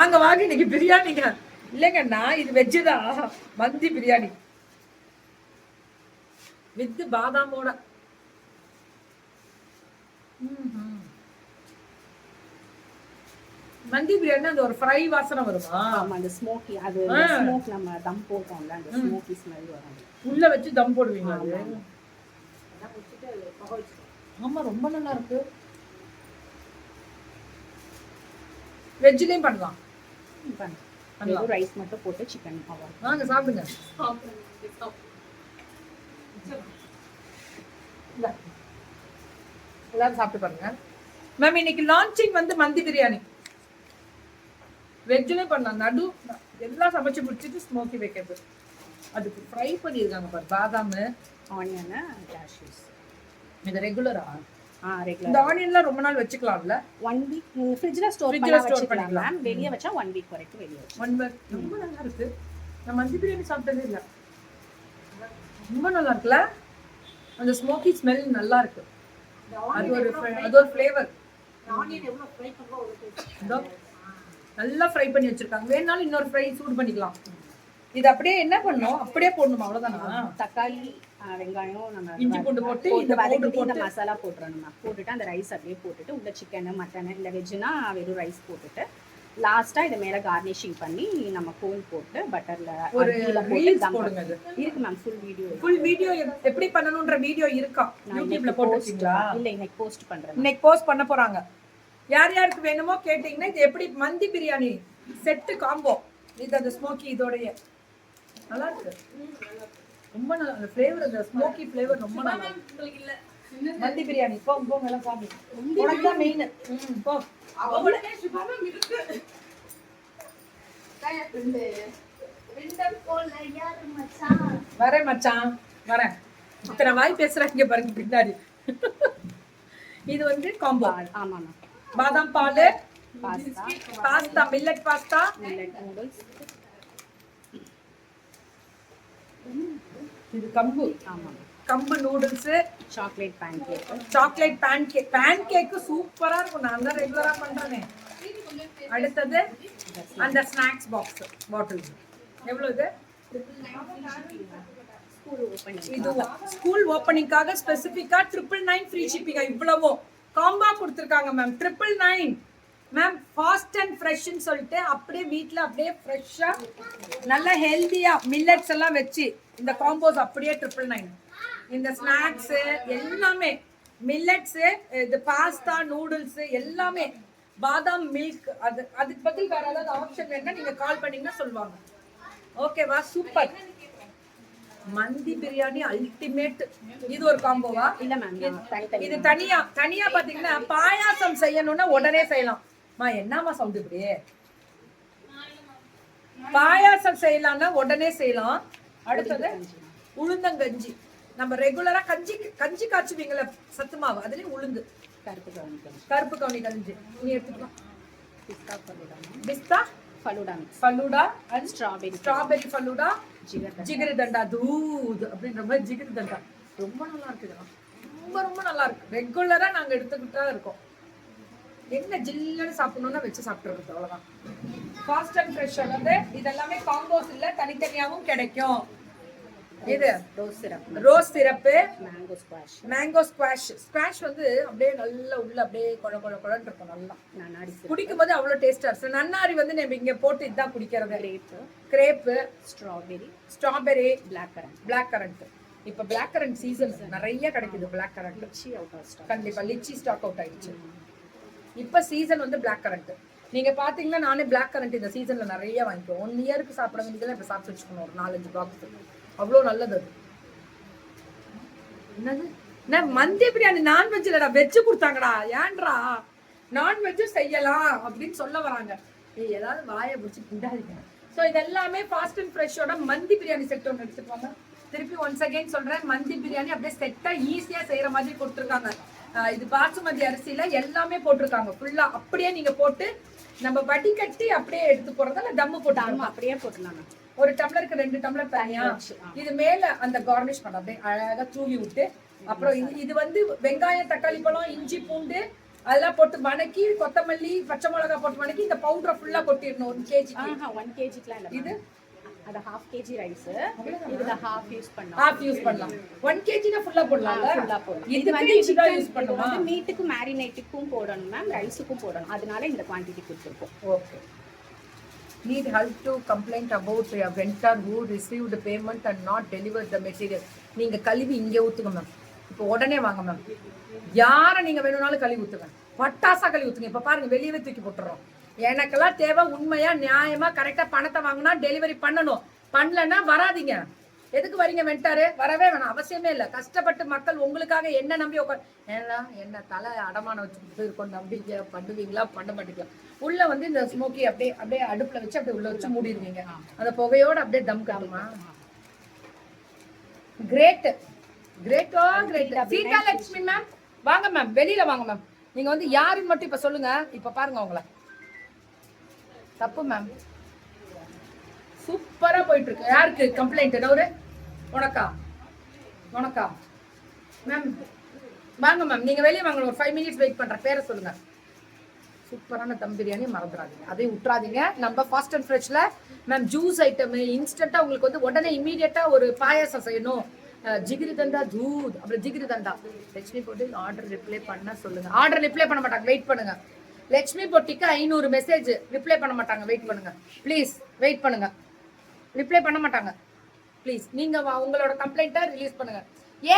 அங்க வாங்கி இன்னைக்கு பிரியாணிங்க இல்லைங்கண்ணா, இது வெஜ்ஜு தான். மந்தி பிரியாணி வித் பாதாமோட. மந்தி பிரியாணி அந்த ஒரு ஃப்ரை வாசனை வருமா? ஆமா, அந்த ஸ்மோக்கி, அது ஸ்மோக் நம்ம தம் போட்டோம்ல, அந்த ஸ்மோக்கி ஸ்மெல் வரும். உள்ள வச்சு தம் போடுவீங்க அது? ஆமா, ரொம்ப நல்லா இருக்கு. வெஜ்லயும் பண்ணலாம். பண்ணலாம். ரைஸ் மட்டும் போட்டு சிக்கன் அவ்வளவு. வாங்க சாப்பிடுங்க. எல்லாரும் சாப்பிட்டு பாருங்க. மேம் இன்னைக்கு லான்ச்சிங் வந்து மந்தி பிரியாணி வெஜ்லயே பண்ணலாம். நடு எல்லாம் சமைச்சு முடிச்சுட்டு ஸ்மோக்கி வைக்கிறது. அதுக்கு ஃப்ரை பண்ணியிருக்காங்க பாரு, பாதாம், ஆனியன், கேஷ்யூஸ். இது ரெகுலரா? ரெகுலர். இந்த ஆனியன்லாம் ரொம்ப நாள் வச்சுக்கலாம்ல? 1 வீக் ஃப்ரிட்ஜ்ல ஸ்டோர் பண்ணிக்கலாம். வெளிய வச்சா 1 வீக் வரைக்கும் வெளிய வச்சு. 1 வீக். ரொம்ப நல்லா இருக்கு. நான் மந்தி பிரியாணி சாப்பிட்டதே இல்ல. ரொம்ப நல்லா இருக்குல்ல? அந்த ஸ்மோக்கி ஸ்மெல் நல்லா இருக்கு. அது ஒரு ஃப்ளேவர். ஆனியன் எவ்வளவு ஃப்ரை பண்ணா ஒரு டேஸ்ட். நல்லா ஃப்ரை பண்ணி வச்சிருக்காங்க. வேணாலும் இன்னொரு ஃப்ரை சூடு பண்ணிக்கலாம். இது அப்படியே என்ன பண்ணணும்? அப்படியே போடணுமா? அவ்வளவுதானா? தக்காளி, வெங்காயம், நம்ம இஞ்சி பூண்டு போட்டு இந்த போட்டு மசாலா போட்டுறணுமா. போட்டுட்டு அந்த ரைஸ் அப்படியே போட்டுட்டு உள்ள சிக்கன், மட்டன் இல்ல வெஜ்னா வெறும் ரைஸ் போட்டுட்டு லாஸ்டா இத மேல கார்னிஷிங் பண்ணி நம்ம கோல் போட்டு பட்டர்ல ஒரு ரீல்ஸ் போடுங்க. அது இருக்கு மேம். ஃபுல் வீடியோ எப்படி பண்ணனும்ன்ற வீடியோ இருக்கா YouTubeல போட்டுட்டீங்களா? இல்ல, இன்னைக்கு போஸ்ட் பண்றேன். இன்னைக்கு போஸ்ட் பண்ண போறாங்க. யார் யாருக்கு வேணுமோ கேட்டிங்கன்னா இது எப்படி மந்தி பிரியாணி செட் காம்போ. இது அந்த ஸ்மோக்கி இதோடயே நல்லா இருக்கு. ரொம்ப நல்லா அந்த ஃப்ளேவர், அந்த ஸ்மோக்கி ஃப்ளேவர் ரொம்ப நல்லா இருக்கு. இல்ல மந்தி பிரியாணி போங்க எல்லாம் சாப்பிடு. உனக்கு தான் மெயின். போ. அவளே சுபாமா இருக்கு. தாயா ஃப்ரெண்ட். ஃப்ரெண்ட் போல யாரு மச்சான்? வரேன் மச்சான், வரேன். இத்தனை வாய் பேசுறாங்க பாருங்க பின்னாடி. இது வந்து காம்போ. ஆமாமா. பாதாம் பால், pasta, millet pasta, millet noodles. இது கம்பு. ஆமா, கம்பு noodles, chocolate pancake. Chocolate pancake சூப்பரா இருக்கும். நான் தான் ரெகுலரா பண்றேனே. அடுத்தது அந்த ஸ்நாக்ஸ் பாக்ஸ் பாட்டில். எவ்வளவு? இது ஸ்கூல் ஓபனிங்காக ஸ்பெசிபிக்கா 999 ஃப்ரீ ஷிப்பிங். இவ்வளவோ காம்பா கொடுத்திருக்காங்க மேம். 999 மேம். ஃபாஸ்ட் அண்ட் ஃப்ரெஷ்னு சொல்லிட்டு அப்படியே வீட்ல அப்படியே ஃப்ரெஷ்ஷா நல்லா ஹெல்தியா மில்லட்ஸ் எல்லாம் வச்சு இந்த காம்போஸ் அப்படியே 999. இந்த ஸ்நாக்ஸ் எல்லாமே மில்லட்ஸ், இது பாஸ்தா, நூடுல்ஸ் எல்லாமே, பாதாம் மில்க். அதுக்கு பதில் வேற ஏதாவது ஆப்ஷன் வேணும்னா நீங்க கால் பண்ணீங்கன்னா சொல்லுவாங்க. ஓகேவா? சூப்பர். மந்தி பிரியாணி அல்டிமேட். இது ஒரு காம்போவா? இல்ல மேம், இது தனியா பாத்தீங்கன்னா பாயாசம் செய்யணும்னா உடனே செய்யலாம். என்னமா சவுண்ட் இப்படி? பாயாசம் செய்யலாம்னா உடனே செய்யலாம். அடுத்தது உளுந்தங்கஞ்சி. நம்ம ரெகுலரா கஞ்சி காய்ச்சுவீங்களா சத்து மாவு, அதுலயும் உளுந்து. கருப்பு கவுனி கஞ்சி நீ எடுத்துக்கலாம். பிஸ்தா ஃபலூடா அண்ட் ஸ்ட்ராபெரி ஃபலூடா, ஜிகரி தண்டா தூது அப்படின்ற மாதிரி. ஜிகரி தண்டா ரொம்ப நல்லா இருக்கு. ரொம்ப ரொம்ப நல்லா இருக்கு. ரெகுலரா நாங்க எடுத்துக்கிட்டா இருக்கோம். என்ன ஜில்லுன்னு சாப்பிடணும்னா வச்சு சாப்பிட்டுருக்கு. அவ்வளவுதான். ஃபாஸ்ட் அண்ட் ஃப்ரெஷ் வந்து இதெல்லாமே காம்போஸ் இல்ல, தனித்தனியாவும் கிடைக்கும். இது ரோஸ் சிரப், மேங்கோ ஸ்குவாஷ் வந்து அப்படியே நல்லா உள்ள அப்படியே கொழ இருக்கும். நல்லா குடிக்கும் போது அவ்வளவு டேஸ்டா இருக்கு. நன்னாரி வந்து நம்ம இங்க போட்டு இதான் குடிக்கிறது. Grape, strawberry, black currant. இப்ப பிளாக் கரண்ட் சீசன் நிறைய கிடைக்குது. பிளாக் கரண்ட் கண்டிப்பா லிச்சி ஸ்டாக் அவுட் ஆயிடுச்சு. இப்ப சீசன் வந்து பிளாக் கரண்ட். நீங்க பாத்தீங்கன்னா நானே பிளாக் கரண்ட் இந்த சீசன்ல நிறைய வாங்கிக்குவோம். 1 இயருக்கு சாப்பிட வேண்டியதுல இப்ப சாப்பிட்டு வச்சுக்கணும் ஒரு 4-5 பாக்ஸ். அவ்வளோ நல்லது அது. என்னது? நான் மந்தி பிரியாணி நான்வெஜ் இல்லடா, வெஜ் கொடுத்தாங்கடா. ஏன்டா நான்வெஜ்ஜும் செய்யலாம் அப்படின்னு சொல்ல வராங்க. ஏதாவது வாயை பிடிச்சி பிண்டாதீங்க. ஸோ இது எல்லாமே ஃபாஸ்ட் அண்ட் ஃப்ரெஷ்ஷோட மந்தி பிரியாணி செட் ஒன்று எடுத்துக்கோங்க. திருப்பி ஒன்ஸ் அகைன் சொல்றேன், மந்தி பிரியாணி அப்படியே செட்டா ஈஸியா செய்யற மாதிரி கொடுத்துருக்காங்க. இது பாசுமதி அரிசியில எல்லாமே போட்டிருக்காங்க. ஃபுல்லா அப்படியே நீங்க போட்டு நம்ம வடிகட்டி அப்படியே எடுத்து போறதால தம்மு போட்டாங்க. அப்படியே போட்டுலாம். ஒரு டம்ளருக்கு 2 டம்ளர் தனியா இது மேல அந்த கார்னிஷ் பண்ண அப்படியே அழகா தூவி விட்டு. அப்புறம் இது வந்து வெங்காயம், தக்காளி பழம், இஞ்சி பூண்டு, அதெல்லாம் போட்டு வணக்கி கொத்தமல்லி பச்சை மிளகா போட்டு வணக்கி இந்த பவுடரை ஃபுல்லா கொட்டிடணும் 1 கேஜி. 1 கேஜிக்குலாம் இல்லை, இது அது 1/2 கேஜி ரைஸ், இதுல half யூஸ் பண்ணலாம். ஹாஃப் யூஸ் பண்ணலாம். 1 கேஜினா ஃபுல்லா போடலாம்ல. ஃபுல்லா போடணும். இது இது வந்து இதுதான் chicken- யூஸ் இது பண்ணுமா? வந்து மீட்டுக்கு மேரினேட்டுக்கும் போடணும் மேம், ரைஸுக்கும் போடணும். அதனால இந்த குவாண்டிட்டி கொடுத்துருக்கோம். Okay. Need help to complaint about a vendor who received payment and not delivered the material. நீங்க கழுவி இங்க ஊத்துங்க மேம். இப்போ உடனே வாங்க மேம். யாரை நீங்க வேணும்னாலும் கழுவி ஊத்துங்க. பட்டாசா கழுவி ஊத்துங்க. இப்ப பாருங்க வெளியவே தூக்கி போட்டுறோம். எனக்கெல்லாம் தேவை உண்மையா நியாயமா கரெக்டா பணத்தை வாங்கினா டெலிவரி பண்ணணும். பண்ணலன்னா வராதீங்க. எதுக்கு வரீங்க வெண்டாரு? வரவே வேணாம், அவசியமே இல்லை. கஷ்டப்பட்டு மக்கள் உங்களுக்காக என்ன நம்பி ஏன்னா என்ன தலை அடமானம் வச்சுக்கிட்டு இருக்கோம், நம்பிக்கை பண்ணுவீங்களா பண்ண மாட்டீங்களா? உள்ள வந்து இந்த ஸ்மோக்கி அப்படியே அப்படியே அடுப்புல வச்சு அப்படியே உள்ள வச்சு மூடிடுவீங்க. அந்த புகையோட அப்படியே தம் கட்டுமா? கிரேட் கிரேட்டோ கிரேட். சீதா லட்சுமி மேம் வாங்க மேம், வெளியில வாங்க மேம். நீங்க வந்து யாருன்னு மட்டும் இப்ப சொல்லுங்க. இப்ப பாருங்க உங்களை. தப்பு மேம். சூப்பரா போயிட்டு இருக்கு. யாருக்கு கம்ப்ளைண்ட்? நவரு உனக்கா? உனக்கா மேம்? வாங்க மேம், நீங்க வெளியே வாங்க. ஒரு 5 மினிட்ஸ் வெயிட் பண்றேன். பேரை சொல்லுங்க. சூப்பரான தம் பிரியாணி மறந்துடாதீங்க, அதையும் விட்டுறாதீங்க. நம்ம ஃபாஸ்ட் அண்ட் ஃப்ரெஷ்ல மேம் ஜூஸ் ஐட்டம் இன்ஸ்டன்ட்டா உங்களுக்கு வந்து உடனே இமீடியட்டா ஒரு பாயாசம் செய்யணும். ஜிகிரி தண்டா தூத், அப்புறம் ஜிகிரி தண்டா. லட்சுமி போட்டு ஆர்டர் ரிப்ளை பண்ண சொல்லுங்க. ஆர்டர் ரிப்ளை பண்ண மாட்டாங்க, வெயிட் பண்ணுங்க. லட்சுமி பொட்டிக்கு 500 மெசேஜ் ரிப்ளை பண்ண மாட்டாங்க, வெயிட் பண்ணுங்க ப்ளீஸ். வெயிட் பண்ணுங்க, ரிப்ளை பண்ண மாட்டாங்க ப்ளீஸ். நீங்க உங்களோட கம்ப்ளைண்ட்டை ரிலீஸ் பண்ணுங்க.